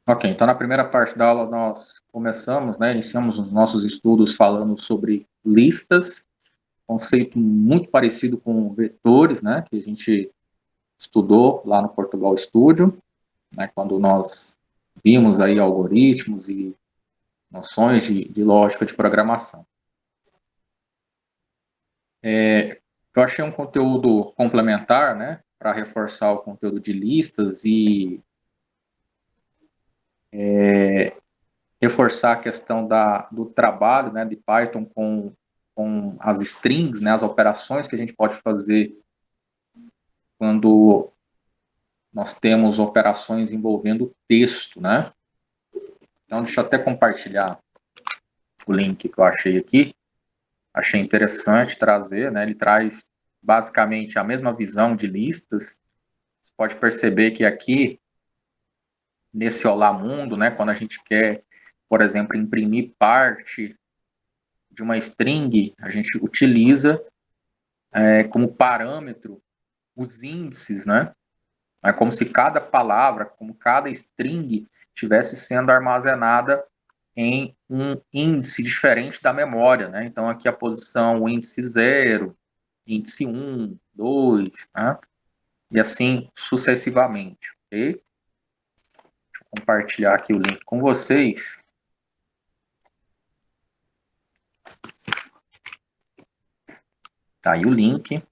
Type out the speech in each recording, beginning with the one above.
Ok, então na primeira parte da aula nós começamos, iniciamos os nossos estudos falando sobre listas, conceito muito parecido com vetores, que a gente estudou lá no Portugal Studio, quando nós vimos aí algoritmos e noções de lógica de programação. Eu achei um conteúdo complementar, para reforçar o conteúdo de listas e reforçar a questão do trabalho, de Python com as strings, as operações que a gente pode fazer quando nós temos operações envolvendo texto, Então, deixa eu até compartilhar o link que eu achei aqui. Achei interessante trazer, Ele traz basicamente a mesma visão de listas. Você pode perceber que aqui, nesse Olá Mundo, quando a gente quer, por exemplo, imprimir parte de uma string, a gente utiliza como parâmetro os índices, É como se cada palavra, como cada string, estivesse sendo armazenada em um índice diferente da memória, Então, aqui a posição, o índice 0, índice 1, 2, E assim sucessivamente, ok? Deixa eu compartilhar aqui o link com vocês. Tá aí o link.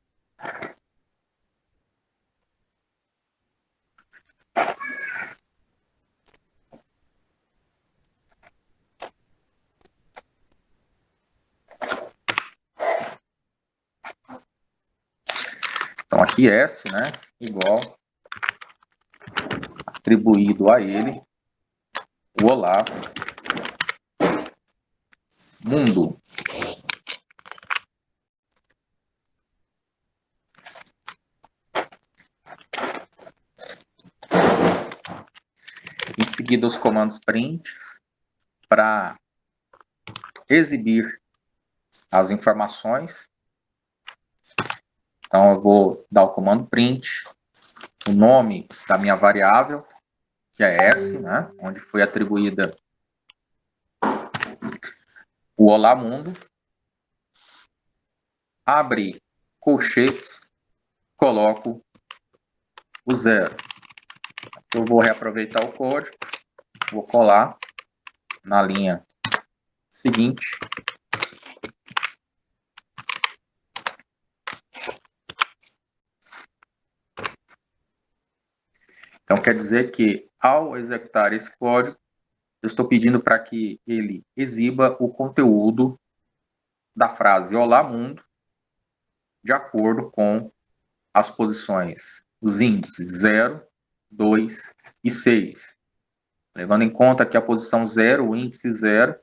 Então, aqui S, igual atribuído a ele o olá mundo. Em seguida, os comandos prints para exibir as informações. Então, eu vou dar o comando print, o nome da minha variável, que é S, onde foi atribuída o Olá Mundo. Abre colchetes, coloco o 0. Eu vou reaproveitar o código, vou colar na linha seguinte. Então, quer dizer que, ao executar esse código, eu estou pedindo para que ele exiba o conteúdo da frase Olá Mundo, de acordo com as posições, os índices 0, 2 e 6. Levando em conta que a posição 0, o índice 0,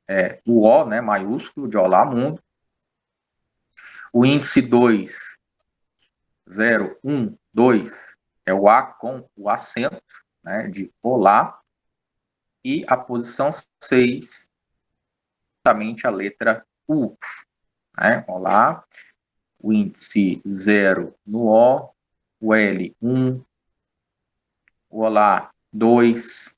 é o O, maiúsculo, de Olá Mundo. O índice 2, 0, 1, 2, é o A com o acento, de Olá. E a posição 6, justamente a letra U, Olá. O índice 0 no o L 1, o Olá 2,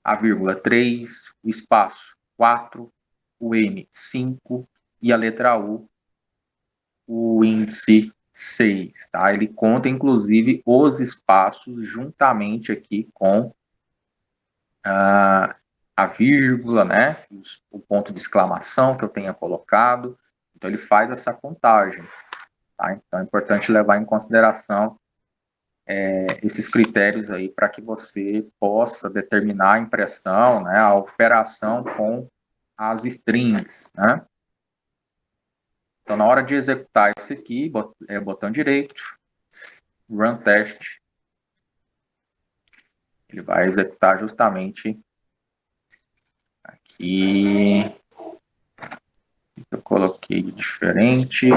a vírgula 3, o espaço 4, o M 5 e a letra U, o índice 6. Tá? Ele conta, inclusive, os espaços juntamente aqui com a vírgula, o ponto de exclamação que eu tenha colocado. Então, ele faz essa contagem. Tá? Então, é importante levar em consideração esses critérios aí para que você possa determinar a impressão, a operação com as strings, Então, na hora de executar esse aqui, botão direito, Run Test, ele vai executar justamente aqui. Eu coloquei diferente.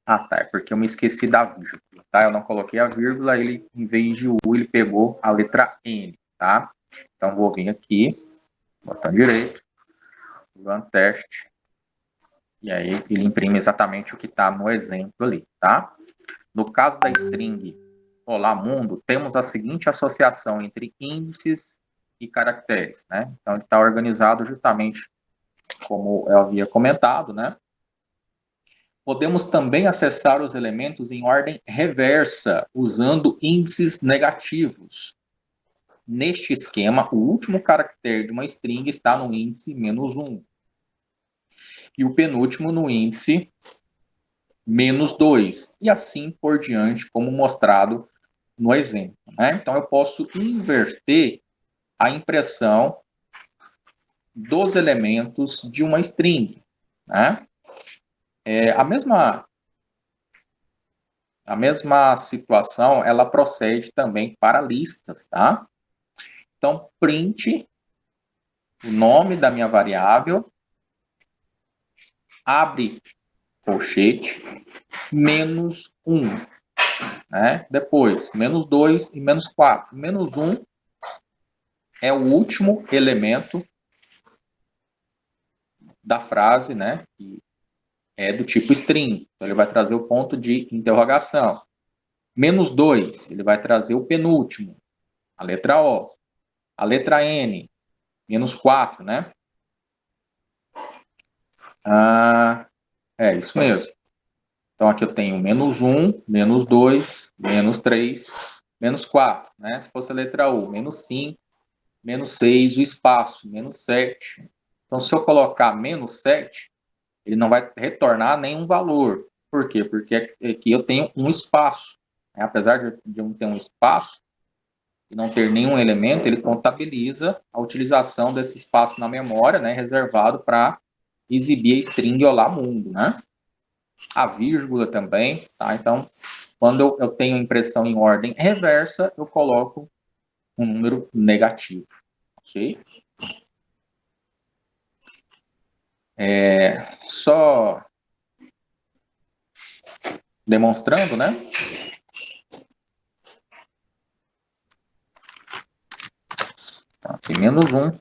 Tá, é porque eu me esqueci da vírgula, tá? Eu não coloquei a vírgula, ele, em vez de U, ele pegou a letra N, tá? Então, vou vir aqui, botão direito, Run Test, e aí ele imprime exatamente o que está no exemplo ali, tá? No caso da string Olá Mundo, temos a seguinte associação entre índices e caracteres, né? Então, ele está organizado justamente como eu havia comentado, né? Podemos também acessar os elementos em ordem reversa, usando índices negativos. Neste esquema, o último caractere de uma string está no índice -1 e o penúltimo no índice -2, e assim por diante, como mostrado no exemplo, né? Então, eu posso inverter a impressão dos elementos de uma string, né? A mesma situação, ela procede também para listas, tá? Então, print o nome da minha variável, abre colchete, -1, né? Depois, -2 e -4. -1 é o último elemento da frase, né? Que é do tipo string. Então, ele vai trazer o ponto de interrogação. -2, ele vai trazer o penúltimo, a letra O. A letra N, -4, né? É isso mesmo. Então, aqui eu tenho -1, -2, -3, -4, né? Se fosse a letra U, -5, -6, o espaço, -7. Então, se eu colocar -7, ele não vai retornar nenhum valor. Por quê? Porque aqui eu tenho um espaço, né? Apesar de eu não ter um espaço e não ter nenhum elemento, ele contabiliza a utilização desse espaço na memória, né? Reservado para exibir a string Olá Mundo, né? A vírgula também, tá? Então, quando eu tenho impressão em ordem reversa, eu coloco um número negativo, ok? Só demonstrando, né? Então, aqui -1,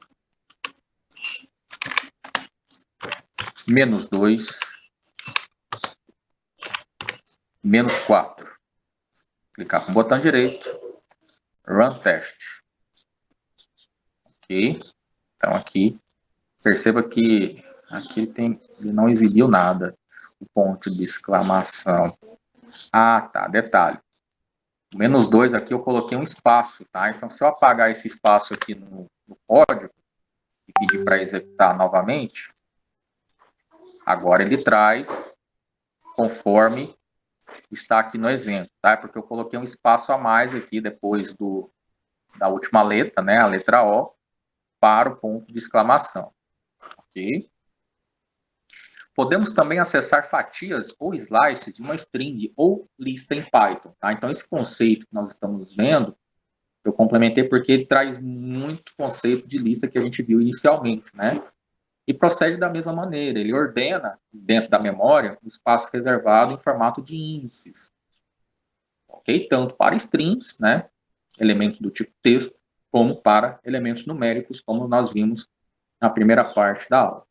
-2, -4. Clicar com o botão direito, Run Test. Ok? Então, aqui, perceba que aqui ele não exibiu nada. O ponto de exclamação. Ah, tá, detalhe. O -2 aqui eu coloquei um espaço, tá? Então, se eu apagar esse espaço aqui no código e pedir para executar novamente, agora ele traz conforme está aqui no exemplo, tá? Porque eu coloquei um espaço a mais aqui depois da última letra, né? A letra O, para o ponto de exclamação, ok? Podemos também acessar fatias ou slices de uma string ou lista em Python, tá? Então, esse conceito que nós estamos vendo, eu complementei porque ele traz muito conceito de lista que a gente viu inicialmente, né? E procede da mesma maneira, ele ordena, dentro da memória, o espaço reservado em formato de índices, ok? Tanto para strings, né? Elementos do tipo texto, como para elementos numéricos, como nós vimos na primeira parte da aula.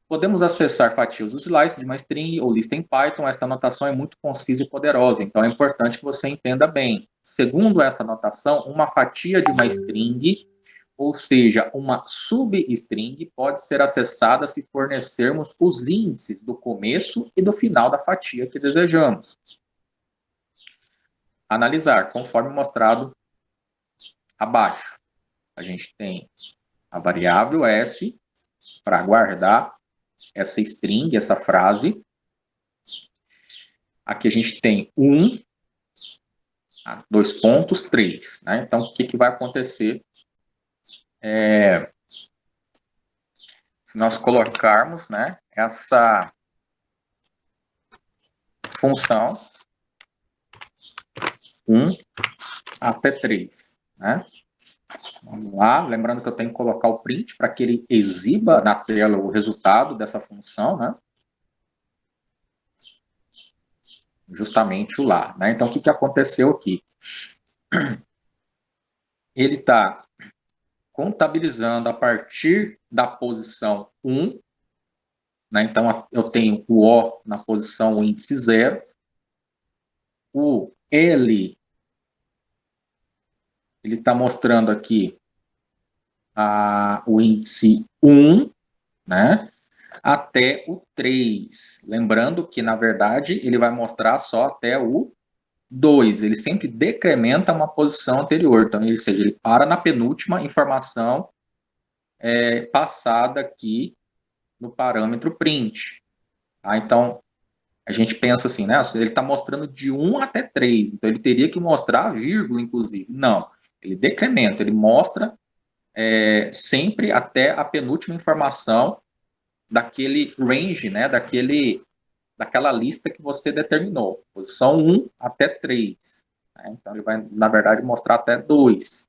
Podemos acessar fatias dos slices de uma string ou lista em Python. Esta notação é muito concisa e poderosa, então é importante que você entenda bem. Segundo essa notação, uma fatia de uma string, ou seja, uma substring, pode ser acessada se fornecermos os índices do começo e do final da fatia que desejamos. Analisar, conforme mostrado abaixo. A gente tem a variável S para guardar essa string, essa frase. Aqui a gente tem 1, 2 pontos, 3. Né? Então, o que vai acontecer se nós colocarmos, né, essa função 1 até 3. Né? Vamos lá, lembrando que eu tenho que colocar o print para que ele exiba na tela o resultado dessa função, né? Justamente o lá. Né? Então, o que aconteceu aqui? Ele está contabilizando a partir da posição 1, né? Então, eu tenho o O na posição índice 0, o L ele está mostrando aqui o índice 1, né, até o 3. Lembrando que, na verdade, ele vai mostrar só até o 2. Ele sempre decrementa uma posição anterior. Então, ou seja, ele para na penúltima informação passada aqui no parâmetro print. Tá? Então, a gente pensa assim, né? Ele está mostrando de 1 até 3. Então, ele teria que mostrar a vírgula, inclusive. Não. Ele decrementa, ele mostra sempre até a penúltima informação daquele range, né? Daquela lista que você determinou. Posição 1 até 3. Né? Então, ele vai, na verdade, mostrar até 2.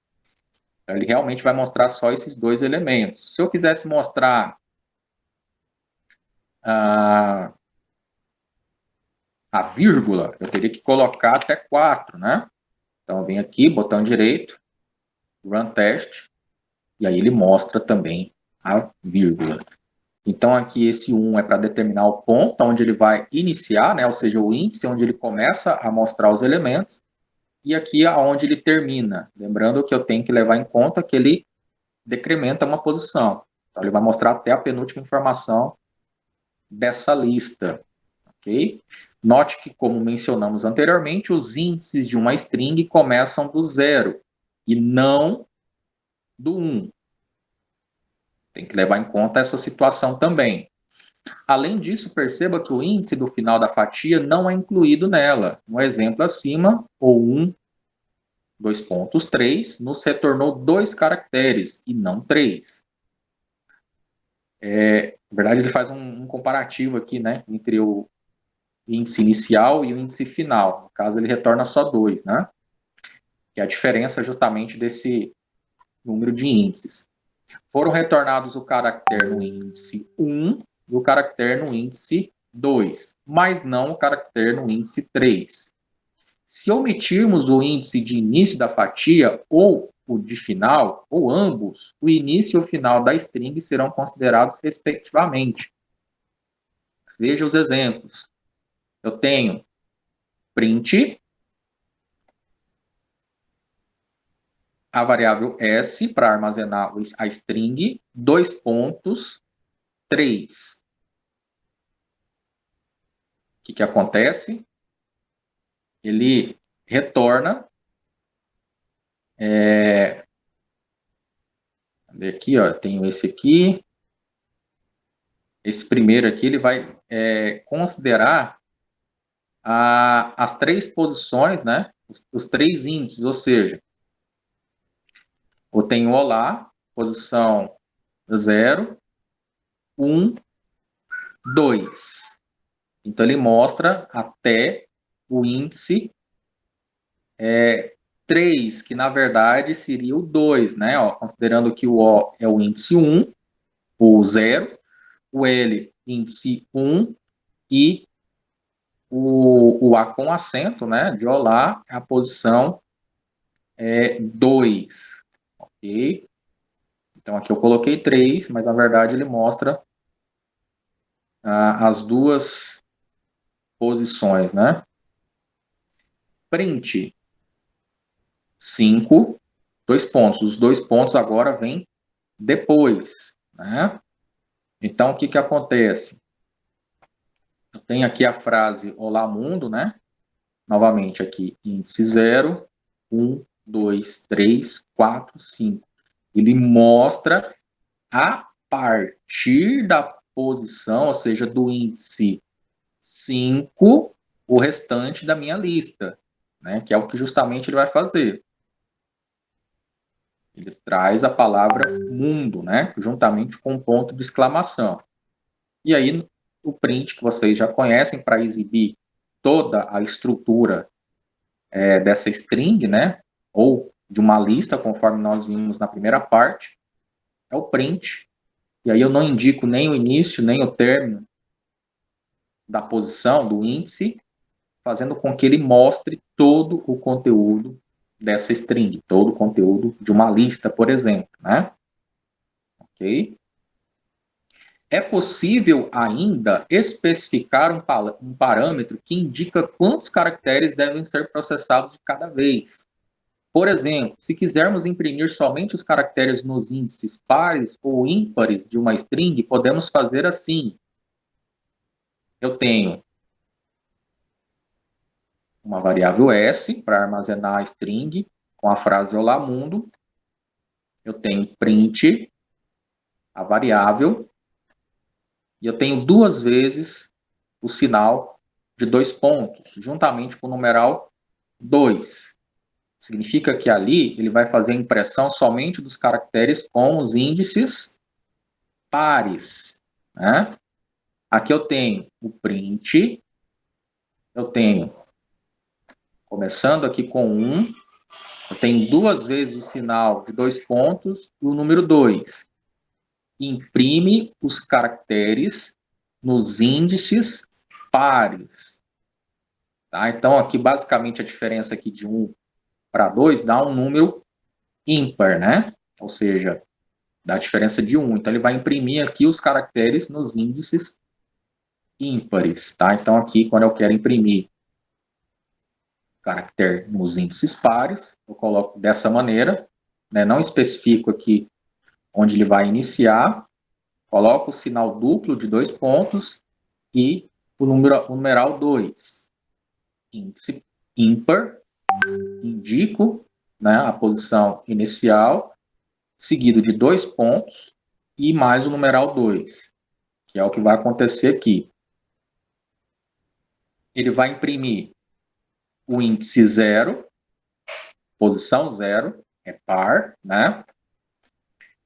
Então, ele realmente vai mostrar só esses dois elementos. Se eu quisesse mostrar a vírgula, eu teria que colocar até 4, né? Então, eu venho aqui, botão direito, Run Test, e aí ele mostra também a vírgula. Então, aqui esse 1 é para determinar o ponto onde ele vai iniciar, né? Ou seja, o índice onde ele começa a mostrar os elementos, e aqui aonde ele termina. Lembrando que eu tenho que levar em conta que ele decrementa uma posição. Então, ele vai mostrar até a penúltima informação dessa lista. Ok? Note que, como mencionamos anteriormente, os índices de uma string começam do 0 e não do 1. Tem que levar em conta essa situação também. Além disso, perceba que o índice do final da fatia não é incluído nela. Um exemplo acima, o 1, 2 pontos, 3, nos retornou 2 caracteres e não 3. Na verdade, ele faz um comparativo aqui, né, entre o índice inicial e o índice final. No caso, ele retorna só 2, né? Que é a diferença justamente desse número de índices. Foram retornados o caractere no índice 1 e o caractere no índice 2, mas não o caractere no índice 3. Se omitirmos o índice de início da fatia ou o de final, ou ambos, o início e o final da string serão considerados respectivamente. Veja os exemplos. Eu tenho print, a variável s para armazenar a string, 2 pontos, 3. O que acontece? Ele retorna. Aqui, ó, tenho esse aqui. Esse primeiro aqui, ele vai considerar as 3 posições, né? Os 3 índices, ou seja, eu tenho olá, posição 0, 1, 2. Então, ele mostra até o índice 3, que na verdade seria o 2, né? Ó, considerando que o O é o índice 1, o 0, o L índice 1 e o A com acento, né, de olá, a posição 2, ok? Então, aqui eu coloquei 3, mas na verdade ele mostra as duas posições, né? Print 5, 2 pontos. Os 2 pontos agora vêm depois, né? Então, o que acontece? Eu tenho aqui a frase Olá Mundo, né? Novamente aqui, índice 0, 1, 2, 3, 4, 5. Ele mostra a partir da posição, ou seja, do índice 5, o restante da minha lista, né? Que é o que justamente ele vai fazer. Ele traz a palavra mundo, né? Juntamente com um ponto de exclamação. E aí, o print que vocês já conhecem para exibir toda a estrutura dessa string, né? Ou de uma lista, conforme nós vimos na primeira parte, é o print. E aí eu não indico nem o início, nem o término da posição, do índice, fazendo com que ele mostre todo o conteúdo dessa string, todo o conteúdo de uma lista, por exemplo, né? Ok? É possível ainda especificar um parâmetro que indica quantos caracteres devem ser processados de cada vez. Por exemplo, se quisermos imprimir somente os caracteres nos índices pares ou ímpares de uma string, podemos fazer assim. Eu tenho uma variável S para armazenar a string com a frase Olá Mundo. Eu tenho print, a variável, e eu tenho duas vezes o sinal de 2 pontos, juntamente com o numeral 2. Significa que ali ele vai fazer a impressão somente dos caracteres com os índices pares, né? Aqui eu tenho o print, eu tenho, começando aqui com 1, eu tenho duas vezes o sinal de 2 pontos e o número 2. Imprime os caracteres nos índices pares. Tá? Então, aqui, basicamente, a diferença aqui de 1 para 2 dá um número ímpar, né? Ou seja, dá a diferença de 1. Então, ele vai imprimir aqui os caracteres nos índices ímpares, tá? Então, aqui, quando eu quero imprimir caractere nos índices pares, eu coloco dessa maneira, né? Não especifico aqui onde ele vai iniciar, coloco o sinal duplo de 2 pontos e o numeral 2. Índice ímpar, indico, né, a posição inicial, seguido de 2 pontos e mais o numeral 2, que é o que vai acontecer aqui. Ele vai imprimir o índice 0, posição 0, é par, né?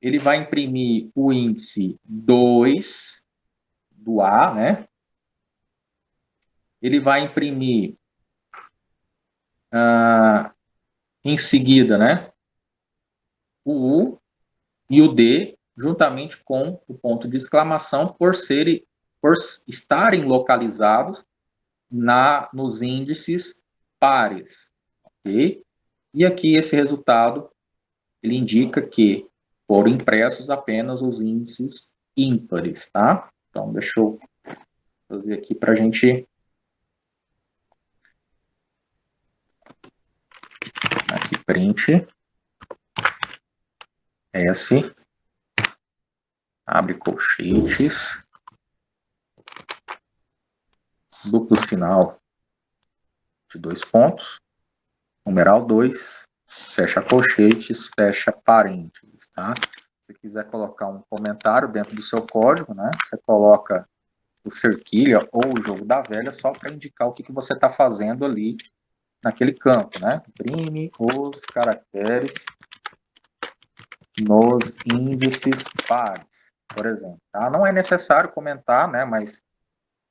Ele vai imprimir o índice 2 do A, né? Ele vai imprimir em seguida, né, o U e o D, juntamente com o ponto de exclamação, por estarem localizados nos índices pares, ok? E aqui esse resultado, ele indica que foram impressos apenas os índices ímpares, tá? Então, deixa eu fazer aqui para a gente... Aqui, print, S, abre colchetes, duplo sinal de 2 pontos, numeral 2, fecha colchetes, fecha parênteses, tá? Se quiser colocar um comentário dentro do seu código, né? Você coloca o cerquilha ou o jogo da velha só para indicar o que você está fazendo ali naquele campo, né? Imprime os caracteres nos índices pares, por exemplo. Tá? Não é necessário comentar, né? Mas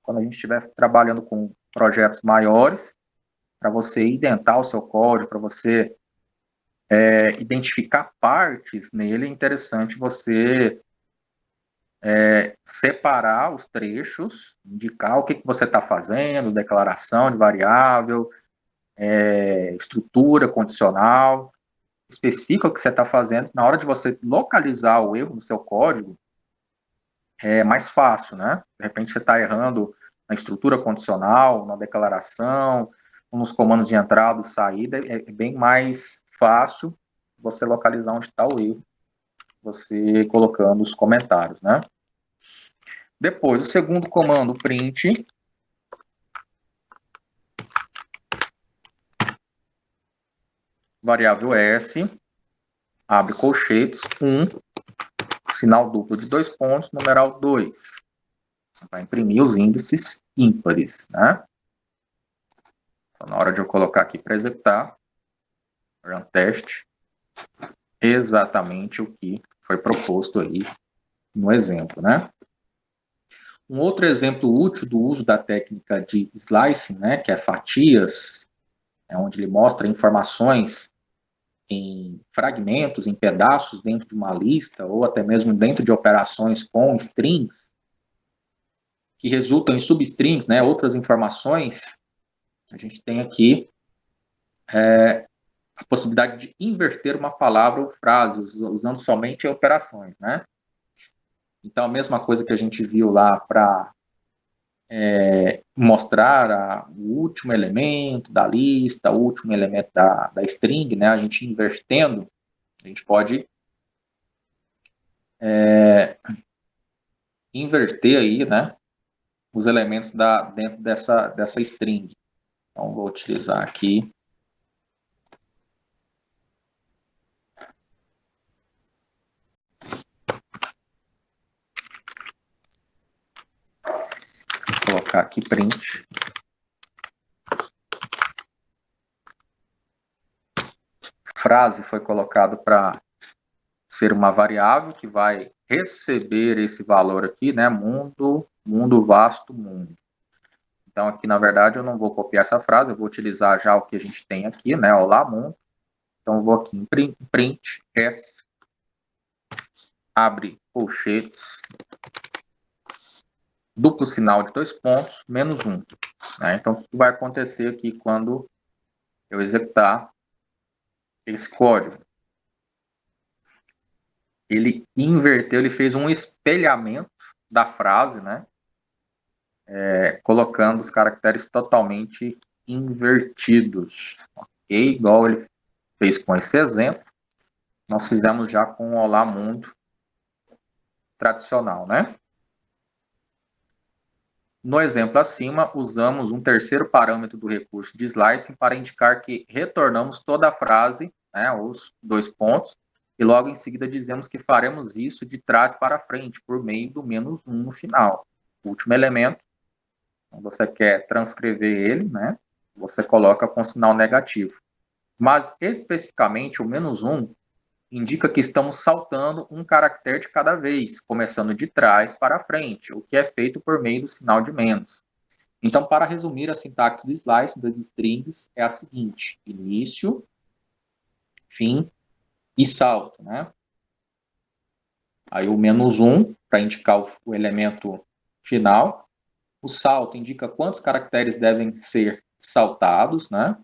quando a gente estiver trabalhando com projetos maiores, para você identar o seu código, para você identificar partes nele, é interessante você separar os trechos, indicar o que você está fazendo, declaração de variável, estrutura condicional, especifica o que você está fazendo. Na hora de você localizar o erro no seu código, é mais fácil, né? De repente você está errando na estrutura condicional, na declaração, nos comandos de entrada e saída, é bem mais fácil você localizar onde está o erro, você colocando os comentários, né? Depois, o segundo comando, print, variável S, abre colchetes, 1, sinal duplo de 2 pontos, numeral 2. Vai imprimir os índices ímpares, né? Então, na hora de eu colocar aqui para executar, run test, exatamente o que foi proposto aí no exemplo, né? Um outro exemplo útil do uso da técnica de slicing, né, que é fatias, onde ele mostra informações em fragmentos, em pedaços dentro de uma lista, ou até mesmo dentro de operações com strings, que resultam em substrings, né, outras informações. A gente tem aqui a possibilidade de inverter uma palavra ou frase, usando somente operações, né? Então, a mesma coisa que a gente viu lá para mostrar o último elemento da lista, o último elemento da string, né? A gente invertendo, a gente pode inverter aí, né? Os elementos dentro dessa string. Então, vou utilizar aqui. Vou colocar aqui print. Frase foi colocado para ser uma variável que vai receber esse valor aqui, né? Mundo, vasto, mundo. Então, aqui, na verdade, eu não vou copiar essa frase, eu vou utilizar já o que a gente tem aqui, né? Olá, mundo. Então, eu vou aqui em print s, abre colchetes, duplo sinal de 2 pontos, -1. Né? Então, o que vai acontecer aqui quando eu executar esse código? Ele inverteu, ele fez um espelhamento da frase, né? Colocando os caracteres totalmente invertidos. Ok? Igual ele fez com esse exemplo, nós fizemos já com o Olá Mundo tradicional, né? No exemplo acima, usamos um terceiro parâmetro do recurso de slicing para indicar que retornamos toda a frase, né, os 2 pontos, e logo em seguida dizemos que faremos isso de trás para frente, por meio do -1 no final. O último elemento, você quer transcrever ele, né, você coloca com sinal negativo. Mas, especificamente, o -1 indica que estamos saltando um caractere de cada vez, começando de trás para frente, o que é feito por meio do sinal de menos. Então, para resumir, a sintaxe do slice das strings é a seguinte: início, fim e salto, né? Aí o -1 para indicar o elemento final. O salto indica quantos caracteres devem ser saltados, né?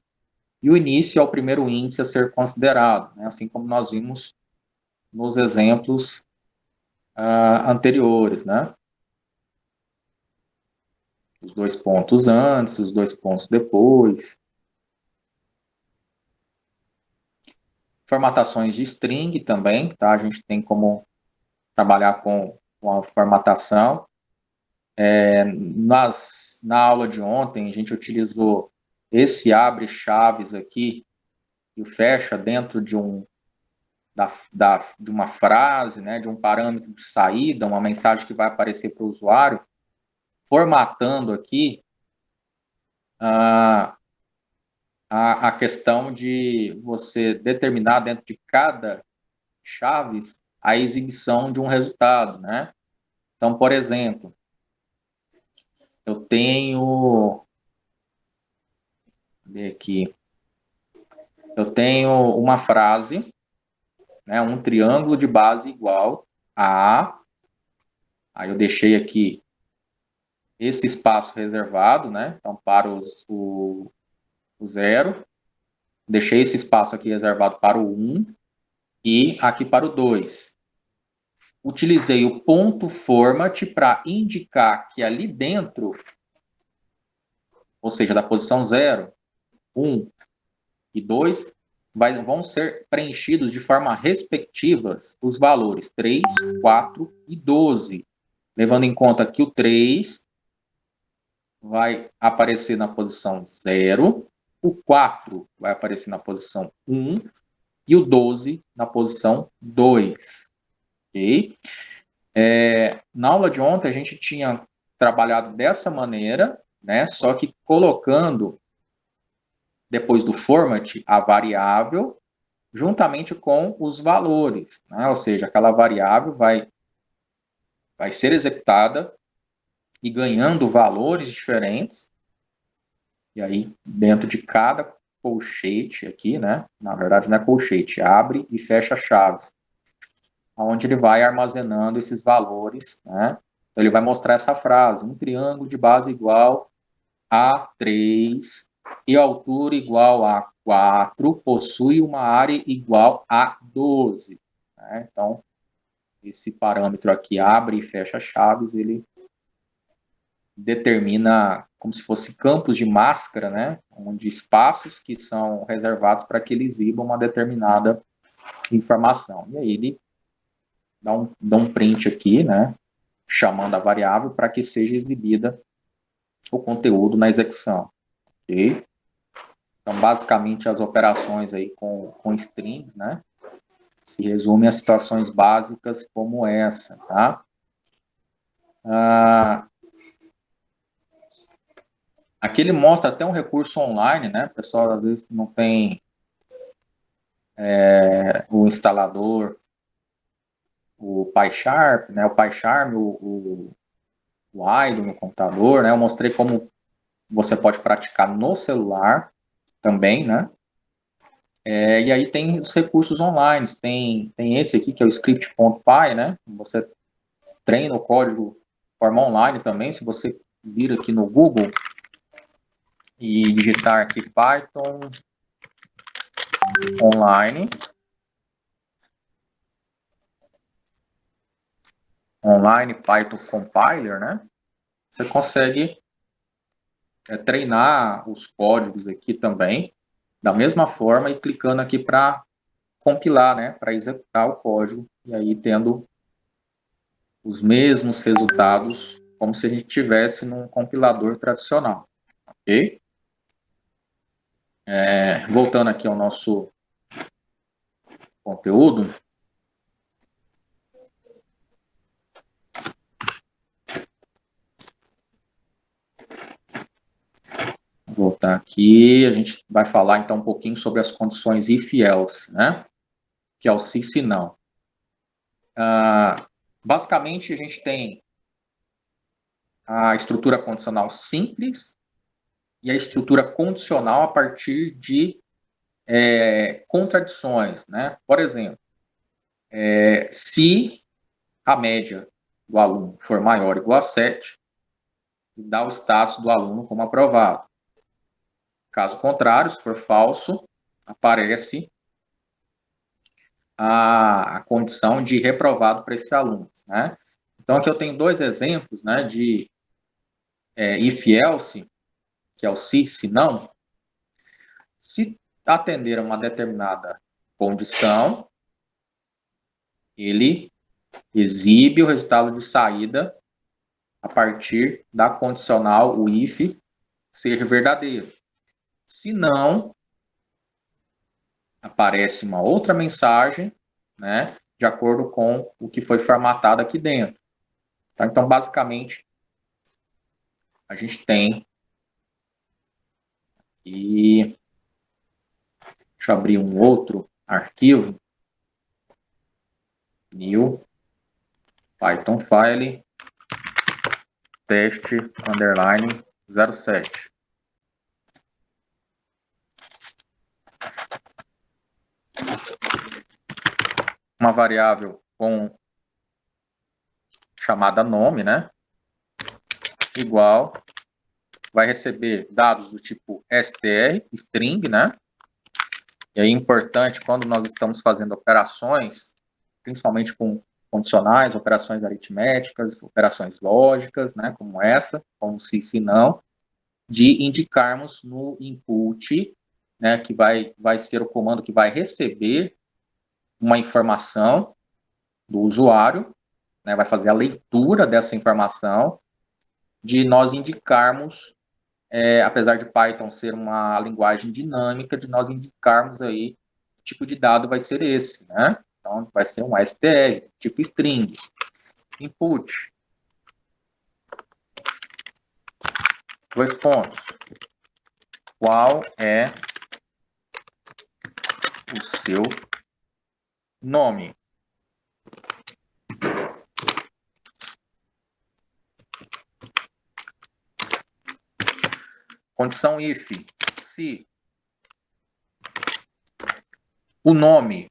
E o início é o primeiro índice a ser considerado, né? Assim como nós vimos nos exemplos anteriores, né? Os 2 pontos antes, os 2 pontos depois. Formatações de string também, tá? A gente tem como trabalhar com a formatação. Na aula de ontem, a gente utilizou esse abre chaves aqui e o fecha dentro de de uma frase, né, de um parâmetro de saída, uma mensagem que vai aparecer para o usuário, formatando aqui a questão de você determinar dentro de cada chaves a exibição de um resultado, né? Então, por exemplo, eu tenho aqui, eu tenho uma frase, né, um triângulo de base igual a, aí eu deixei aqui esse espaço reservado, né? Então, para o 0, deixei esse espaço aqui reservado para o 1 e aqui para o 2. Utilizei o ponto format para indicar que ali dentro, ou seja, da posição 0, 1 e 2, vão ser preenchidos de forma respectivas os valores 3, 4 e 12, levando em conta que o 3 vai aparecer na posição 0, o 4 vai aparecer na posição 1 e o 12 na posição 2. Ok? Na aula de ontem a gente tinha trabalhado dessa maneira, né? Só que colocando depois do format a variável juntamente com os valores, né? Ou seja, aquela variável vai ser executada e ganhando valores diferentes, e aí dentro de cada colchete aqui, né? Na verdade não é colchete, abre e fecha chaves, onde ele vai armazenando esses valores, né? Então ele vai mostrar essa frase: um triângulo de base igual a 3 e altura igual a 4 possui uma área igual a 12. Né? Então, esse parâmetro aqui, abre e fecha chaves, ele determina como se fosse campos de máscara, né? Onde espaços que são reservados para que ele exiba uma determinada informação. E aí ele dá um print aqui, né? Chamando a variável para que seja exibida o conteúdo na execução. Ok? Então, basicamente, as operações aí com strings, né? Se resumem a situações básicas como essa, tá? Aqui ele mostra até um recurso online, né? O pessoal às vezes não tem o instalador, o PyCharm, né? O PyCharm, o Idle no computador, né? Eu mostrei como você pode praticar no celular também, né? E aí tem os recursos online, tem esse aqui que é o script.py, né? Você treina o código de forma online também. Se você vir aqui no Google e digitar aqui Python online Python compiler, né? Você consegue treinar os códigos aqui também da mesma forma e clicando aqui para compilar, né? Para executar o código e aí tendo os mesmos resultados como se a gente tivesse num compilador tradicional, ok? Voltando aqui ao nosso conteúdo, vou voltar aqui, a gente vai falar então um pouquinho sobre as condições if else, né? Que é o se não. Basicamente, a gente tem a estrutura condicional simples e a estrutura condicional a partir de contradições, né? Por exemplo, se a média do aluno for maior ou igual a 7, dá o status do aluno como aprovado. Caso contrário, se for falso, aparece a condição de reprovado para esse aluno, né? Então, aqui eu tenho dois exemplos, né, de if-else, que é o se não. Se atender a uma determinada condição, ele exibe o resultado de saída a partir da condicional, o if, ser verdadeiro. Se não, aparece uma outra mensagem, né, de acordo com o que foi formatado aqui dentro. Tá? Então, basicamente, a gente tem e deixa eu abrir um outro arquivo, new Python file teste underline 07. Uma variável com chamada nome, né? Igual, vai receber dados do tipo str, string, né? E aí é importante quando nós estamos fazendo operações, principalmente com condicionais, operações aritméticas, operações lógicas, né? Como essa, como se não, de indicarmos no input, né? Que vai ser o comando que vai receber uma informação do usuário, né? Vai fazer a leitura dessa informação, de nós indicarmos, apesar de Python ser uma linguagem dinâmica, de nós indicarmos aí que tipo de dado vai ser esse, né? Então, vai ser um str, tipo string. Input. Dois pontos. Qual é o seu nome? Condição if. Se o nome,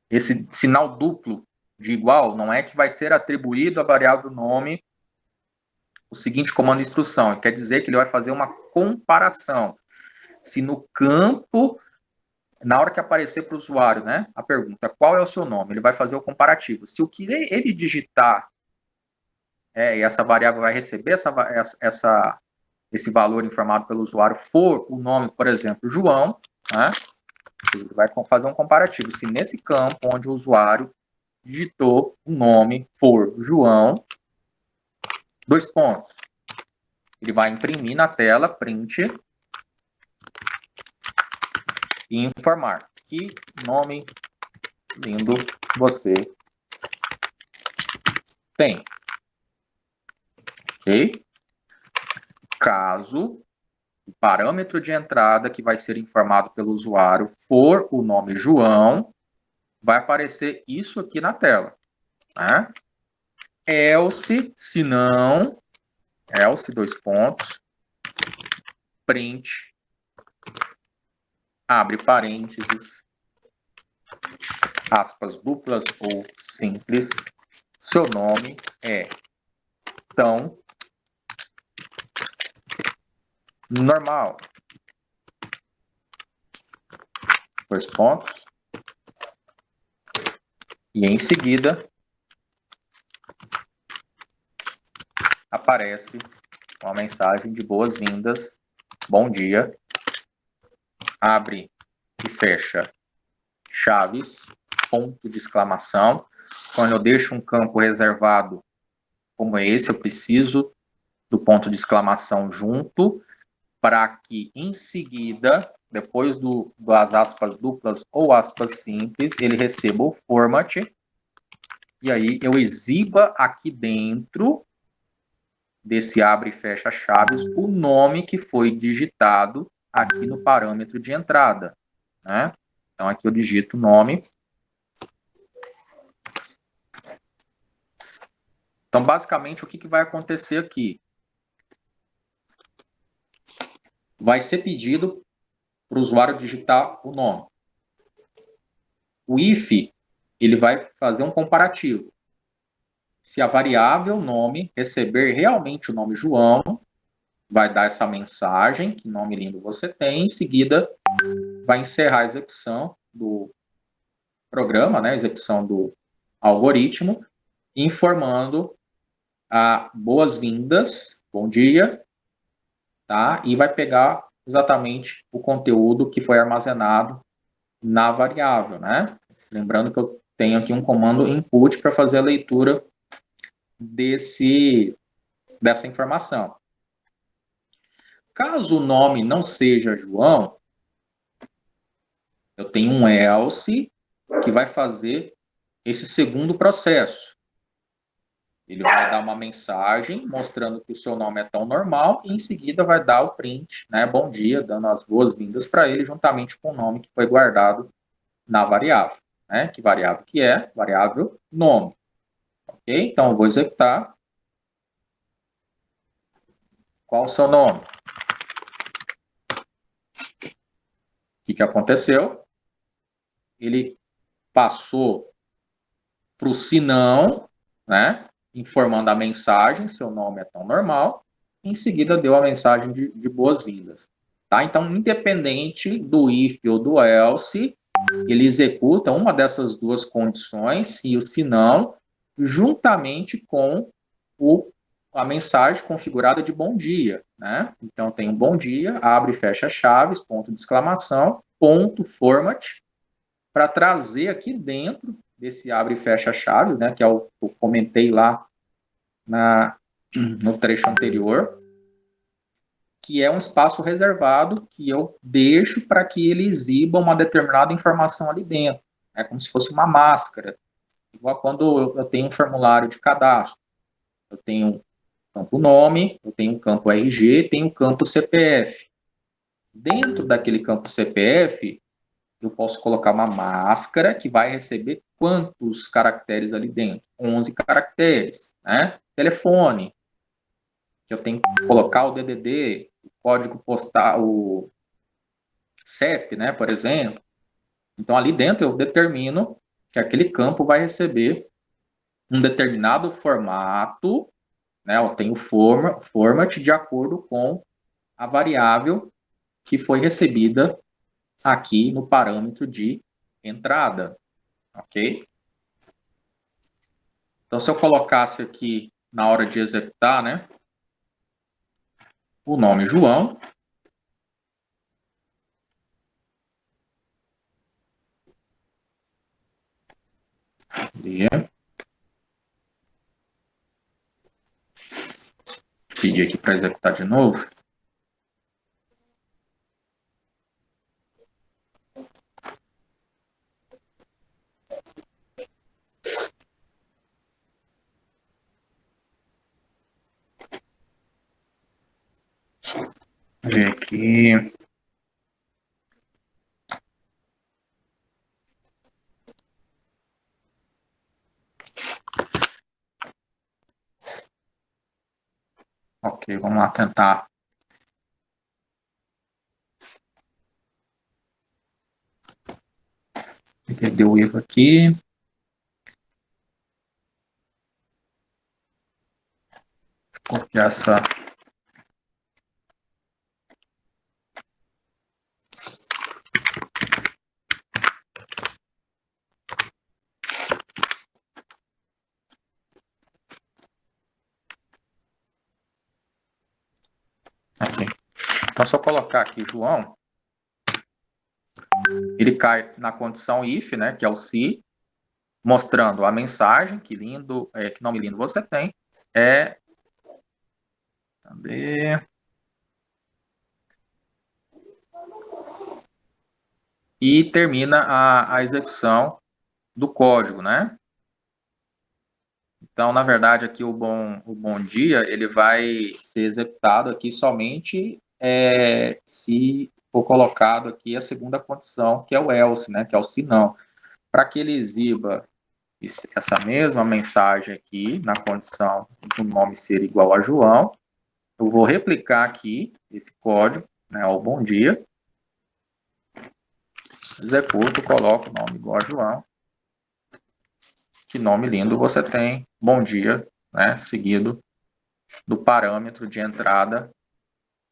esse sinal duplo de igual, não é que vai ser atribuído à variável nome o seguinte comando de instrução. Quer dizer que ele vai fazer uma comparação. Se no campo, na hora que aparecer para o usuário, né, a pergunta, qual é o seu nome? Ele vai fazer o comparativo. Se o que ele digitar e essa variável vai receber esse valor informado pelo usuário for o nome, por exemplo, João, né? Ele vai fazer um comparativo. Se nesse campo onde o usuário digitou o nome for João, 2 pontos. Ele vai imprimir na tela, print, e informar que nome lindo você tem. Ok? Caso o parâmetro de entrada que vai ser informado pelo usuário for o nome João, vai aparecer isso aqui na tela. Né? Else, se não, else, 2 pontos, print, abre parênteses, aspas duplas ou simples, seu nome é tão normal. 2 pontos. E em seguida, aparece uma mensagem de boas-vindas, bom dia, abre e fecha chaves, ponto de exclamação. Quando eu deixo um campo reservado como esse, eu preciso do ponto de exclamação junto, para que em seguida, depois das aspas duplas ou aspas simples, ele receba o format, e aí eu exiba aqui dentro desse abre e fecha chaves o nome que foi digitado aqui no parâmetro de entrada, né? Então aqui eu digito o nome. Então basicamente o que vai acontecer aqui? Vai ser pedido para o usuário digitar o nome. O if, ele vai fazer um comparativo. Se a variável nome receber realmente o nome João, vai dar essa mensagem, que nome lindo você tem, em seguida vai encerrar a execução do programa, né, a execução do algoritmo, informando boas-vindas, bom dia, tá? E vai pegar exatamente o conteúdo que foi armazenado na variável, né? Lembrando que eu tenho aqui um comando input para fazer a leitura dessa informação. Caso o nome não seja João, eu tenho um else que vai fazer esse segundo processo. Ele vai dar uma mensagem mostrando que o seu nome é tão normal e em seguida vai dar o print, né? Bom dia, dando as boas-vindas para ele juntamente com o nome que foi guardado na variável, né? Que variável que é? Variável nome. Ok? Então eu vou executar. Qual o seu nome? O que aconteceu? Ele passou para o se não, né? Informando a mensagem, seu nome é tão normal. Em seguida deu a mensagem de boas-vindas. Tá? Então, independente do if ou do else, ele executa uma dessas duas condições, se ou se não, juntamente com a mensagem configurada de bom dia. Né? Então, tem um bom dia, abre e fecha chaves, ponto de exclamação, ponto format, para trazer aqui dentro desse abre e fecha chaves, né, que é o que eu comentei lá no trecho anterior, que é um espaço reservado que eu deixo para que ele exiba uma determinada informação ali dentro. É como se fosse uma máscara. Igual quando eu tenho um formulário de cadastro. Eu tenho um campo nome, eu tenho um campo RG, tenho um campo CPF. Dentro daquele campo CPF, eu posso colocar uma máscara que vai receber quantos caracteres ali dentro? 11 caracteres, né? Telefone, que eu tenho que colocar o DDD, o código postal, o CEP, né, por exemplo. Então, ali dentro eu determino que aquele campo vai receber um determinado formato, né? Eu tenho format de acordo com a variável que foi recebida aqui no parâmetro de entrada, ok? Então, se eu colocasse aqui na hora de executar, né, o nome João. E pedir aqui para executar de novo. Ver aqui. Ok, vamos lá tentar. Deu erro aqui. Copiar essa. Aqui. Então, se eu colocar aqui João, ele cai na condição if, né, que é o se, mostrando a mensagem, que lindo, que nome lindo você tem, também, e termina a execução do código, né? Então, na verdade, aqui o bom dia, ele vai ser executado aqui somente se for colocado aqui a segunda condição, que é o else, né? Que é o se não. Para que ele exiba essa mesma mensagem aqui, na condição do nome ser igual a João, eu vou replicar aqui esse código, né? O bom dia. Executo, coloco o nome igual a João. Que nome lindo você tem. Bom dia, né? Seguido do parâmetro de entrada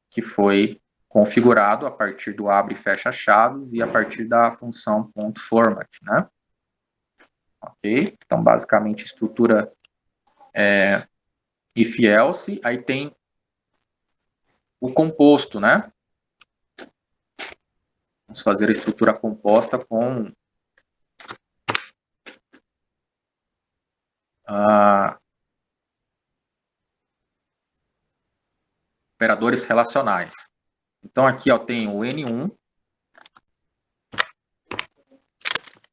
que foi configurado a partir do abre e fecha chaves e a partir da função .format, né? Ok? Então, basicamente, estrutura if else, aí tem o composto, né? Vamos fazer a estrutura composta com operadores relacionais. Então, aqui ó, tem o N1,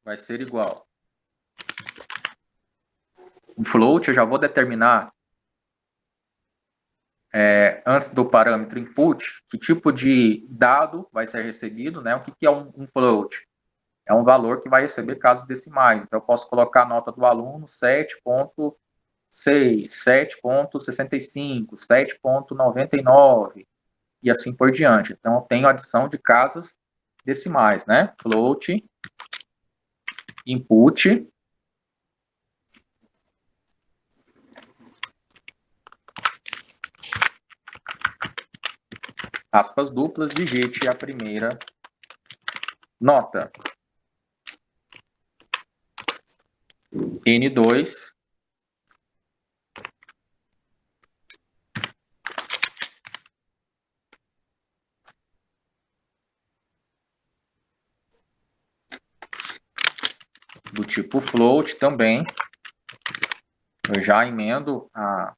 vai ser igual. O float, eu já vou determinar antes do parâmetro input, que tipo de dado vai ser recebido, né? O que é um float? É um valor que vai receber casas decimais. Então, eu posso colocar a nota do aluno 7.6, 7.65, 7.99 e assim por diante. Então, eu tenho adição de casas decimais, né? Float, input, aspas duplas, digite a primeira nota. N2, do tipo float também. Eu já emendo a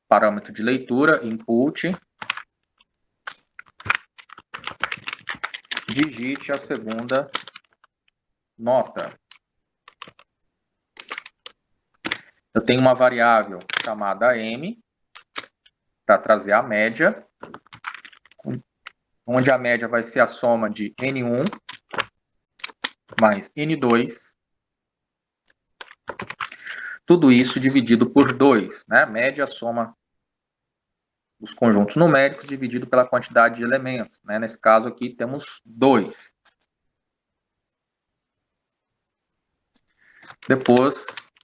parâmetro de leitura, input, digite a segunda nota. Eu tenho uma variável chamada m, para trazer a média, onde a média vai ser a soma de N1 mais N2, tudo isso dividido por 2, né? Média a soma dos conjuntos numéricos dividido pela quantidade de elementos, né? Nesse caso aqui temos 2.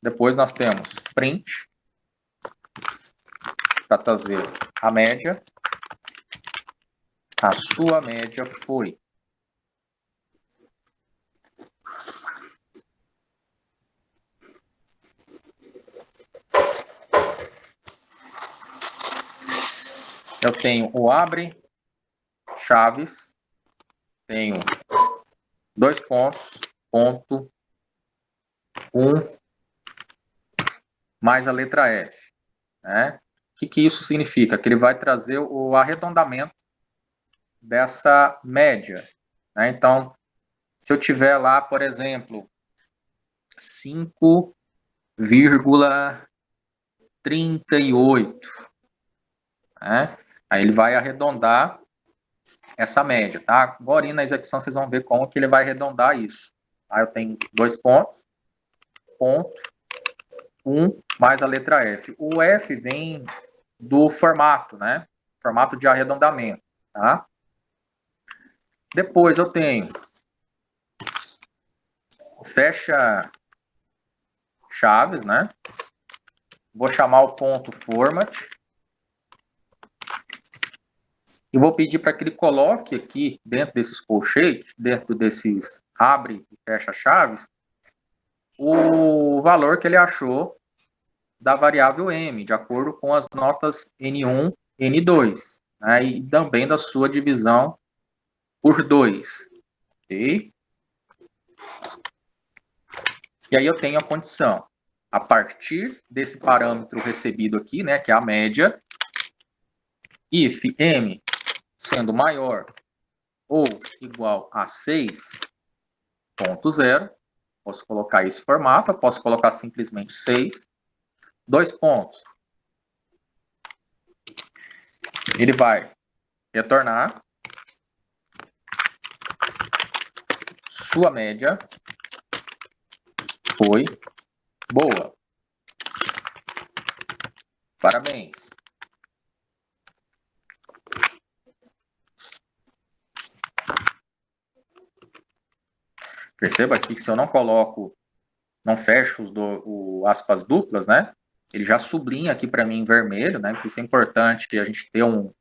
Depois nós temos print, para trazer a média. A sua média foi. eu tenho o abre chaves, tenho 2 pontos, ponto, 1, mais a letra F. Né? O que isso significa? Que ele vai trazer o arredondamento dessa média. Né? Então, se eu tiver lá, por exemplo, 5,38, né? Aí ele vai arredondar essa média, tá? Agora na execução vocês vão ver como que ele vai arredondar isso. Aí eu tenho 2 pontos, ponto, 1 mais a letra F. O F vem do formato, né? Formato de arredondamento, tá? Depois eu tenho fecha chaves, né? Vou chamar o ponto format e vou pedir para que ele coloque aqui dentro desses colchetes, dentro desses abre e fecha chaves, o valor que ele achou da variável m, de acordo com as notas N1, N2, né? E também da sua divisão por 2. Ok? E aí eu tenho a condição. A partir desse parâmetro recebido aqui, né, que é a média, if m sendo maior ou igual a 6,0, posso colocar esse formato, eu posso colocar simplesmente 6, 2 pontos. Ele vai retornar sua média foi boa. Parabéns. Perceba aqui que se eu não coloco, não fecho o aspas duplas, né? Ele já sublinha aqui para mim em vermelho, né? Isso é importante a gente ter um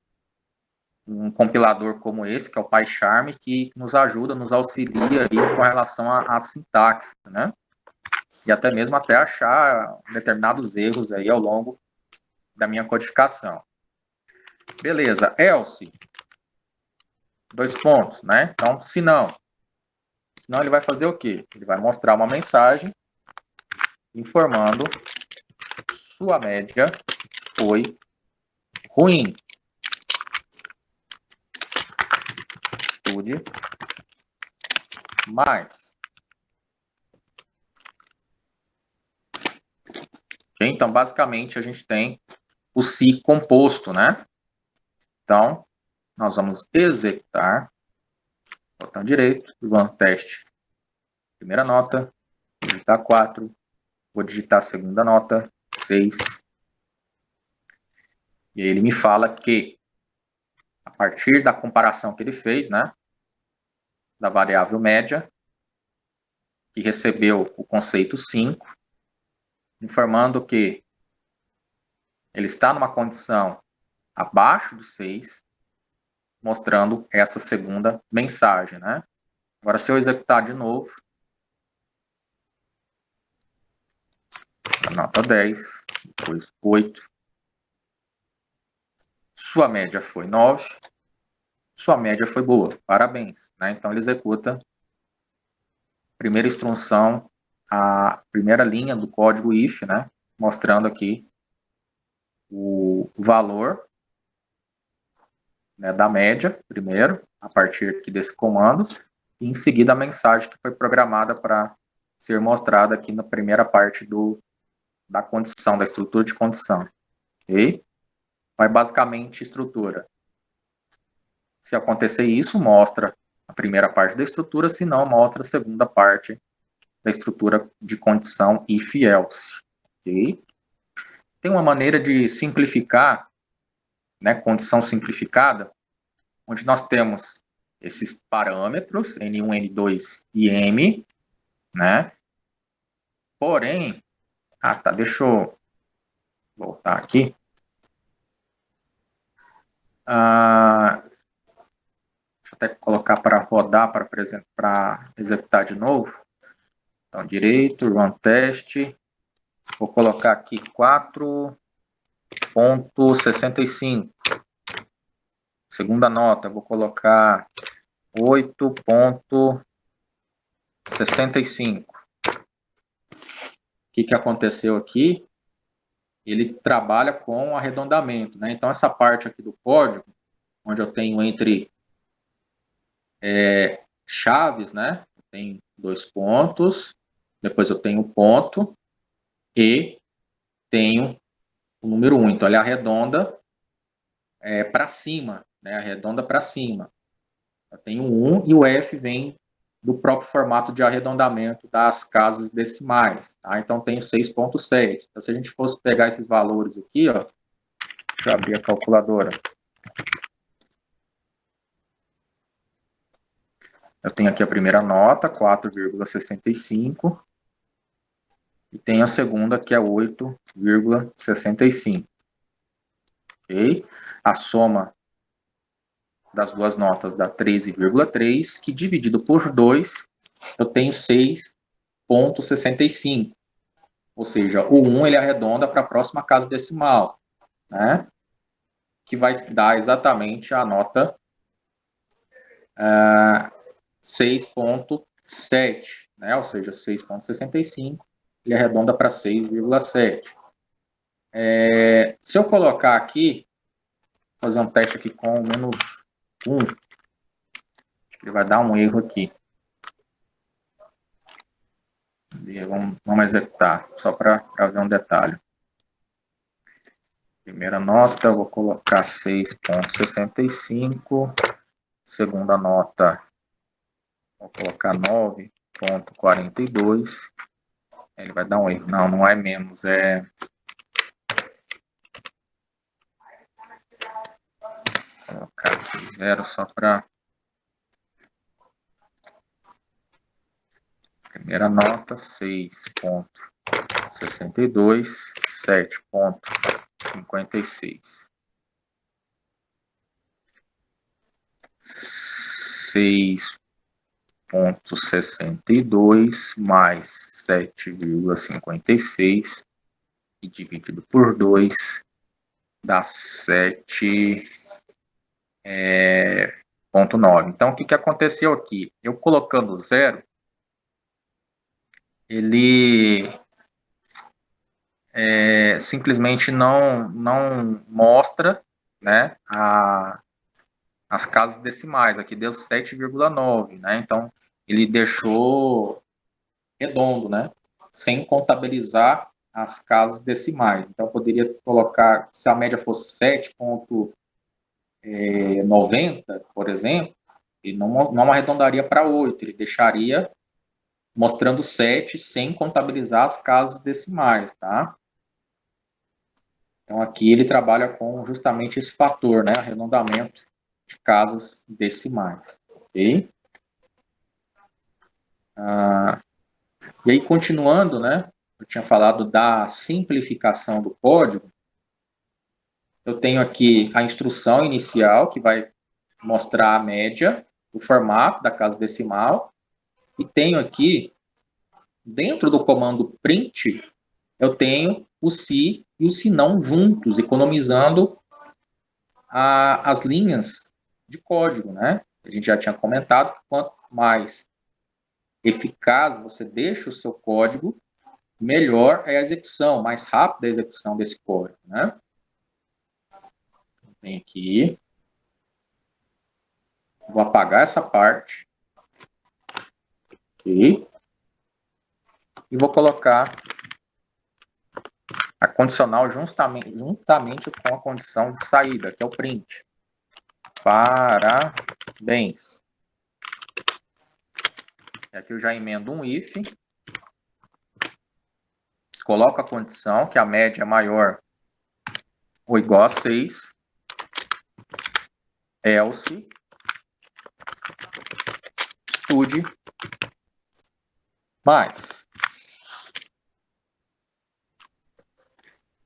compilador como esse, que é o PyCharm, que nos ajuda, nos auxilia aí com relação à sintaxe, né? E até mesmo até achar determinados erros aí ao longo da minha codificação. Beleza, else, 2 pontos, né? Então, senão ele vai fazer o quê? Ele vai mostrar uma mensagem informando sua média foi ruim. Estude mais. Então, basicamente, a gente tem o se composto, né? Então, nós vamos executar, botão direito, run teste, primeira nota, vou digitar 4, vou digitar a segunda nota, 6, e aí ele me fala que, a partir da comparação que ele fez, né, da variável média, que recebeu o conceito 5, informando que ele está numa condição abaixo do 6, mostrando essa segunda mensagem, né? Agora, se eu executar de novo, a nota 10, depois 8, sua média foi 9, sua média foi boa, parabéns, né? Então, ele executa a primeira instrução, a primeira linha do código if, né? Mostrando aqui o valor, né, da média, primeiro, a partir aqui desse comando, e em seguida a mensagem que foi programada para ser mostrada aqui na primeira parte da condição, da estrutura de condição. Ok? Mas basicamente estrutura. Se acontecer isso, mostra a primeira parte da estrutura, se não, mostra a segunda parte da estrutura de condição if else. Ok? Tem uma maneira de simplificar, né, condição simplificada, onde nós temos esses parâmetros, N1, N2 e M, né? Porém, deixa eu voltar aqui. Deixa eu até colocar para rodar, para executar de novo. Então, direito, run teste. Vou colocar aqui 4.65. Segunda nota, eu vou colocar 8,65. O que aconteceu aqui? Ele trabalha com arredondamento, né? Então, essa parte aqui do código, onde eu tenho entre chaves, né? Eu tenho 2 pontos, depois eu tenho ponto e tenho o número 1. Então, ele arredonda para cima, né? Arredonda para cima. Eu tenho 1 e o F vem do próprio formato de arredondamento das casas decimais. Tá? Então, tenho 6,7. Então, se a gente fosse pegar esses valores aqui, ó, deixa eu abrir a calculadora. Eu tenho aqui a primeira nota, 4,65. E tenho a segunda, que é 8,65. Ok? A soma das duas notas dá 13,3, que dividido por 2, eu tenho 6,65. Ou seja, o 1 ele arredonda para a próxima casa decimal, né? Que vai dar exatamente a nota 6,7, né? Ou seja, 6,65, ele arredonda para 6,7. Se eu colocar aqui, fazer um teste aqui com menos 1, ele vai dar um erro aqui. Vamos executar, só para ver um detalhe. Primeira nota, eu vou colocar 6,65. Segunda nota, vou colocar 9,42. Ele vai dar um erro. Não, não é menos, é... Vou colocar aqui 0 só para... Primeira nota, 6,62, 7,56. 6,62 mais 7,56 e dividido por 2 dá 7,9. Então, o que aconteceu aqui? Eu colocando 0, ele simplesmente não mostra, né, as casas decimais. Aqui deu 7,9, né? Então, ele deixou redondo, né? Sem contabilizar as casas decimais. Então, eu poderia colocar, se a média fosse 7,90, por exemplo, ele não arredondaria para 8, ele deixaria mostrando 7 sem contabilizar as casas decimais, tá? Então, aqui ele trabalha com justamente esse fator, né? Arredondamento de casas decimais, ok? E aí, continuando, né? Eu tinha falado da simplificação do código. Eu tenho aqui a instrução inicial, que vai mostrar a média, o formato da casa decimal. E tenho aqui, dentro do comando print, eu tenho o se e o se não juntos, economizando as linhas de código, né? A gente já tinha comentado que quanto mais eficaz você deixa o seu código, melhor é a execução, mais rápida a execução desse código, né? Vem aqui. Vou apagar essa parte. Ok. E vou colocar a condicional juntamente com a condição de saída, que é o print. Parabéns. E aqui eu já emendo um if. Coloco a condição que a média é maior ou igual a 6. Else estude mais.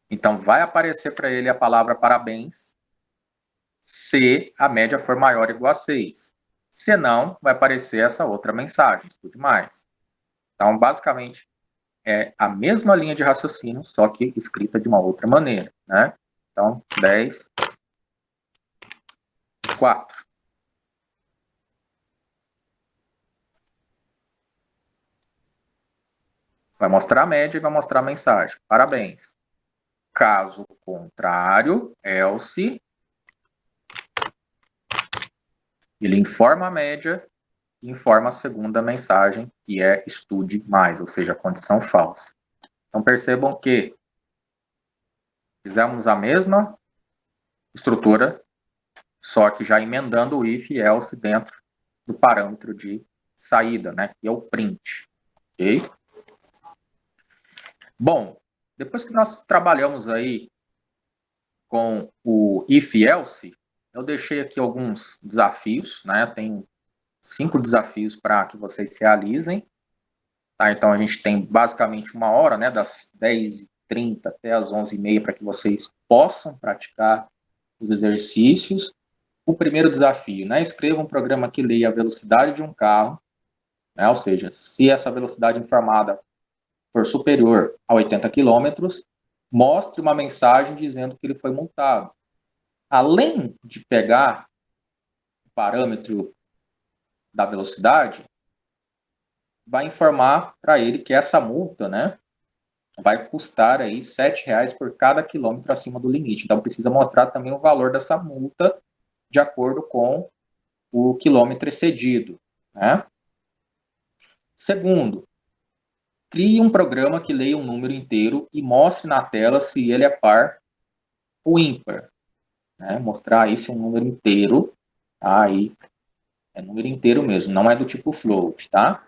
Então, vai aparecer para ele a palavra parabéns se a média for maior ou igual a 6. Se não, vai aparecer essa outra mensagem, estude mais. Então, basicamente, é a mesma linha de raciocínio, só que escrita de uma outra maneira, né? Então, 10 4. Vai mostrar a média e vai mostrar a mensagem. Parabéns. Caso contrário, else, ele informa a média e informa a segunda mensagem, que é estude mais, ou seja, a condição falsa. Então percebam que fizemos a mesma estrutura, só que já emendando o if e else dentro do parâmetro de saída, né, que é o print. Ok? Bom, depois que nós trabalhamos aí com o if e else, eu deixei aqui alguns desafios, né? Tem 5 desafios para que vocês realizem. Tá? Então a gente tem basicamente 1 hora, né? Das 10h30 até as 11h30 para que vocês possam praticar os exercícios. O primeiro desafio, né? Escreva um programa que leia a velocidade de um carro, né? Ou seja, se essa velocidade informada for superior a 80 km, mostre uma mensagem dizendo que ele foi multado. Além de pegar o parâmetro da velocidade, vai informar para ele que essa multa, né, vai custar aí R$7 por cada quilômetro acima do limite. Então precisa mostrar também o valor dessa multa de acordo com o quilômetro excedido, né? Segundo, crie um programa que leia um número inteiro e mostre na tela se ele é par ou ímpar, né? Mostrar aí se é um número inteiro, tá? Aí é número inteiro mesmo, não é do tipo float, tá?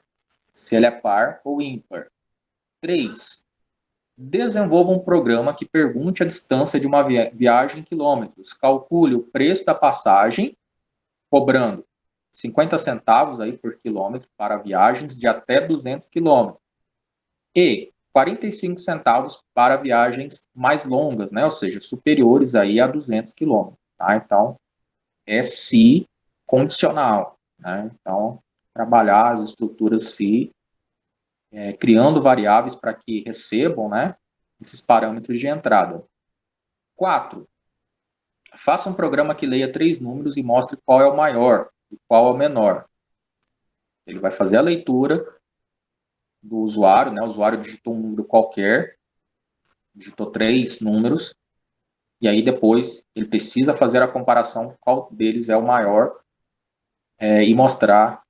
Se ele é par ou ímpar. 3. Desenvolva um programa que pergunte a distância de uma viagem em quilômetros. Calcule o preço da passagem, cobrando 50 centavos aí por quilômetro para viagens de até 200 quilômetros. E 45 centavos para viagens mais longas, né? Ou seja, superiores aí a 200 quilômetros. Tá? Então, é se condicional. Né? Então, trabalhar as estruturas se criando variáveis para que recebam, né, esses parâmetros de entrada. 4. Faça um programa que leia 3 números e mostre qual é o maior e qual é o menor. Ele vai fazer a leitura do usuário, né? O usuário digitou um número qualquer, digitou 3 números, e aí depois ele precisa fazer a comparação qual deles é o maior e mostrar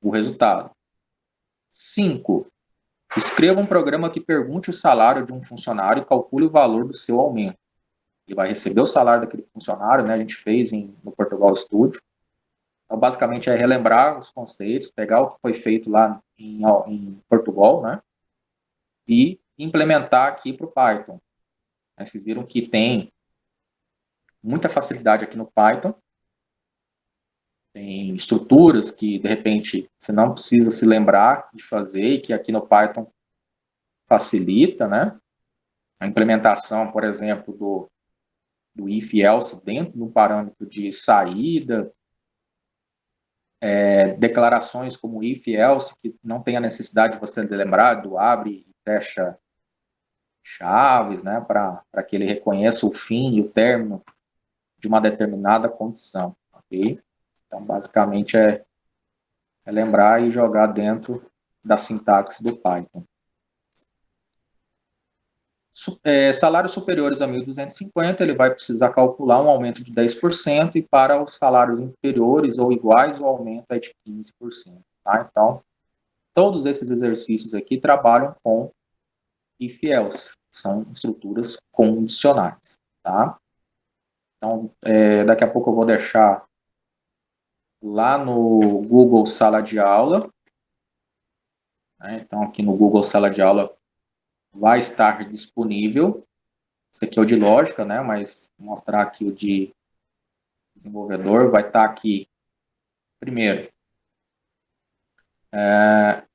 o resultado. 5. Escreva um programa que pergunte o salário de um funcionário e calcule o valor do seu aumento. Ele vai receber o salário daquele funcionário, né? A gente fez no Portugal Studio. Então, basicamente, é relembrar os conceitos, pegar o que foi feito lá em Portugal, né? E implementar aqui para o Python. Vocês viram que tem muita facilidade aqui no Python. Tem estruturas que, de repente, você não precisa se lembrar de fazer e que aqui no Python facilita, né? A implementação, por exemplo, do if e else dentro do parâmetro de saída, declarações como if e else, que não tem a necessidade de você lembrar do abre e fecha chaves, né, para que ele reconheça o fim e o término de uma determinada condição, ok? Então, basicamente, é lembrar e jogar dentro da sintaxe do Python. Salários superiores a 1.250, ele vai precisar calcular um aumento de 10%, e para os salários inferiores ou iguais, o aumento é de 15%. Tá? Então, todos esses exercícios aqui trabalham com if else, são estruturas condicionais. Tá? Então, daqui a pouco eu vou deixar lá no Google Sala de Aula. Né? Então, aqui no Google Sala de Aula vai estar disponível. Esse aqui é o de lógica, né? Mas vou mostrar aqui o de desenvolvedor. Vai estar aqui, primeiro, acho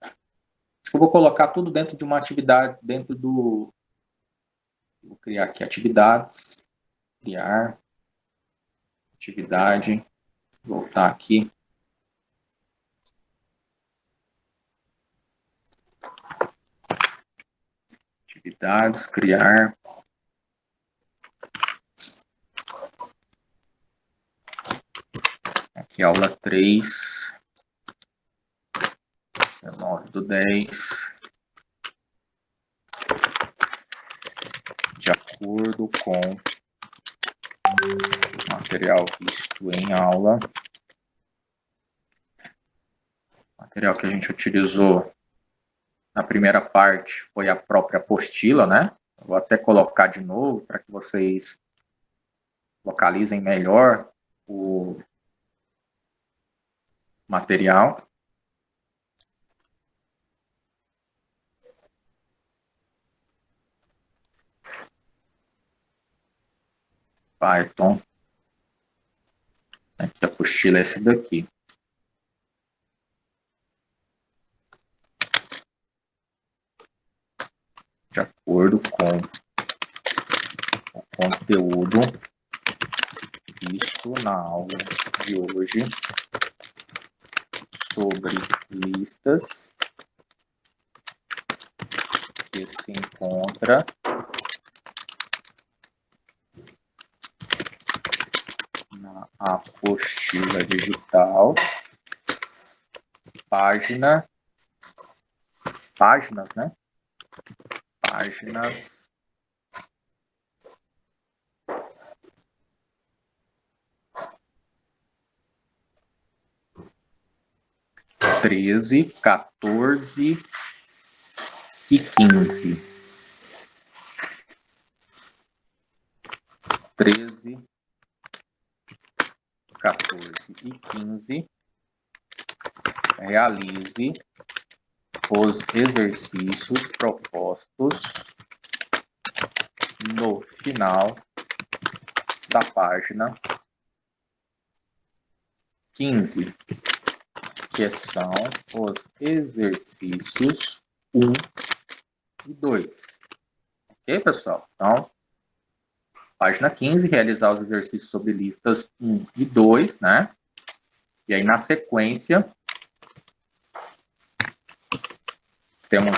que eu vou colocar tudo dentro de uma atividade, vou criar aqui atividades, criar, atividade, voltar aqui. Atividades, criar. E aula 3, 19/10, de acordo com o material visto em aula. O material que a gente utilizou na primeira parte foi a própria apostila, né? Eu vou até colocar de novo para que vocês localizem melhor o material. Python. Aqui, a apostila é essa daqui. De acordo com o conteúdo visto na aula de hoje sobre listas que se encontra na apostila digital, páginas, né? Páginas 13, 14 e 15. 13, 14 e 15. Realize os exercícios propostos no final da página 15, que são os exercícios 1 e 2. Ok, pessoal? Então, página 15, realizar os exercícios sobre listas 1 e 2, né? E aí, na sequência, temos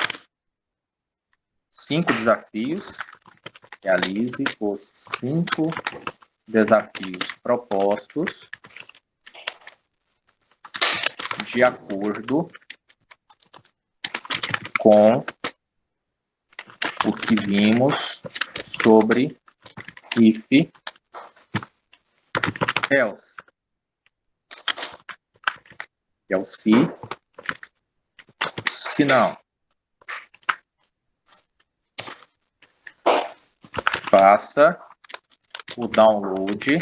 5 desafios. Realize os 5 desafios propostos de acordo com o que vimos sobre if, else. Else, se não. Faça o download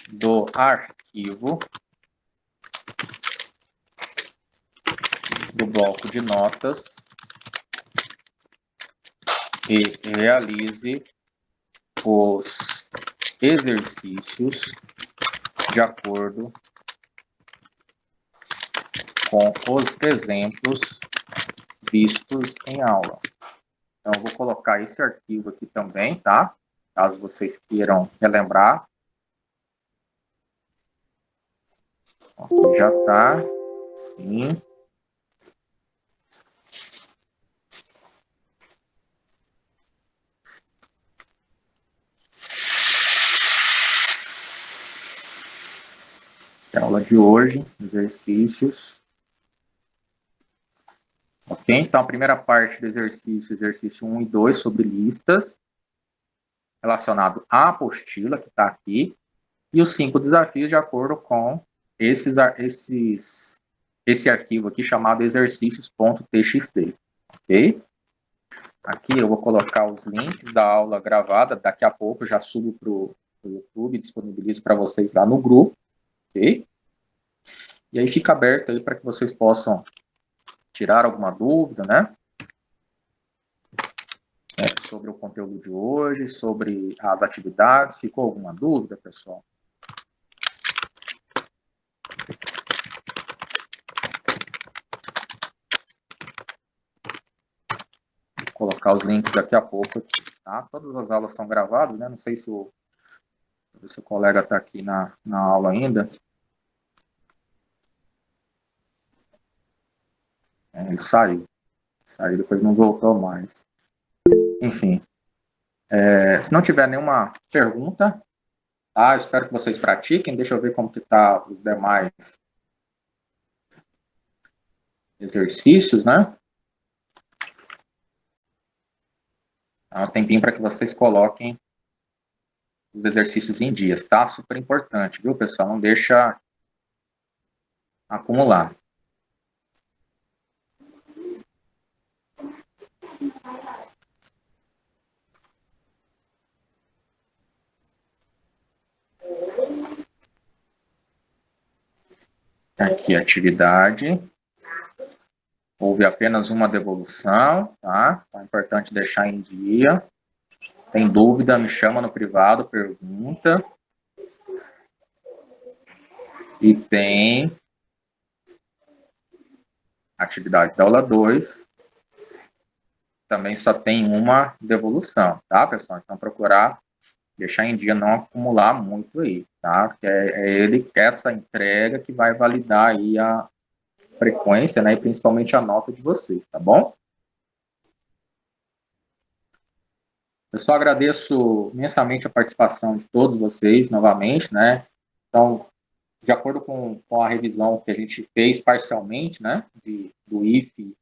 do arquivo do bloco de notas e realize os exercícios de acordo com os exemplos vistos em aula. Então, eu vou colocar esse arquivo aqui também, tá? Caso vocês queiram relembrar. Aqui já está. Sim. A aula de hoje, exercícios. Ok? Então, a primeira parte do exercício 1 e 2, sobre listas, relacionado à apostila, que está aqui, e os 5 desafios de acordo com esse arquivo aqui, chamado exercícios.txt. Ok? Aqui eu vou colocar os links da aula gravada, daqui a pouco eu já subo para o YouTube, disponibilizo para vocês lá no grupo, ok? E aí fica aberto aí para que vocês possam tirar alguma dúvida, né? Sobre o conteúdo de hoje, sobre as atividades. Ficou alguma dúvida, pessoal? Vou colocar os links daqui a pouco aqui, tá? Todas as aulas são gravadas, né? Não sei se o colega está aqui na aula ainda. Ele saiu, depois não voltou mais. Enfim, se não tiver nenhuma pergunta, Tá? Espero que vocês pratiquem. Deixa eu ver como que tá os demais exercícios, né? Dá um tempinho para que vocês coloquem os exercícios em dias, tá? Super importante, viu, pessoal? Não deixa acumular. Aqui, atividade. Houve apenas uma devolução, tá? Então é importante deixar em dia. Tem dúvida, me chama no privado, pergunta. E tem atividade da aula 2. Também só tem uma devolução, tá, pessoal? Então procurar deixar em dia, não acumular muito aí, tá? Porque essa entrega que vai validar aí a frequência, né? E principalmente a nota de vocês, tá bom? Eu só agradeço imensamente a participação de todos vocês, novamente, né? Então, de acordo com a revisão que a gente fez parcialmente, né? Do IFE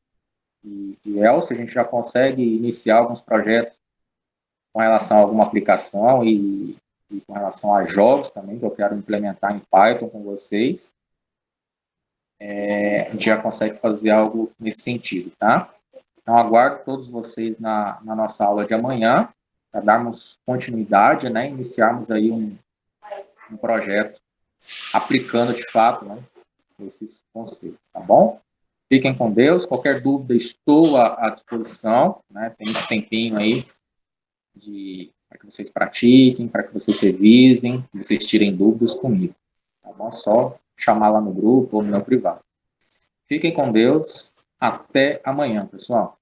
e ELSE, a gente já consegue iniciar alguns projetos com relação a alguma aplicação e com relação a jogos também, que eu quero implementar em Python com vocês. A gente já consegue fazer algo nesse sentido, tá? Então, aguardo todos vocês na nossa aula de amanhã, para darmos continuidade, né? Iniciarmos aí um projeto aplicando de fato, né, esses conceitos, tá bom? Fiquem com Deus. Qualquer dúvida, estou à disposição, né? Tem esse tempinho aí para que vocês pratiquem, para que vocês revisem, que vocês tirem dúvidas comigo, tá bom? Só chamar lá no grupo ou no meu privado. Fiquem com Deus. Até amanhã, pessoal.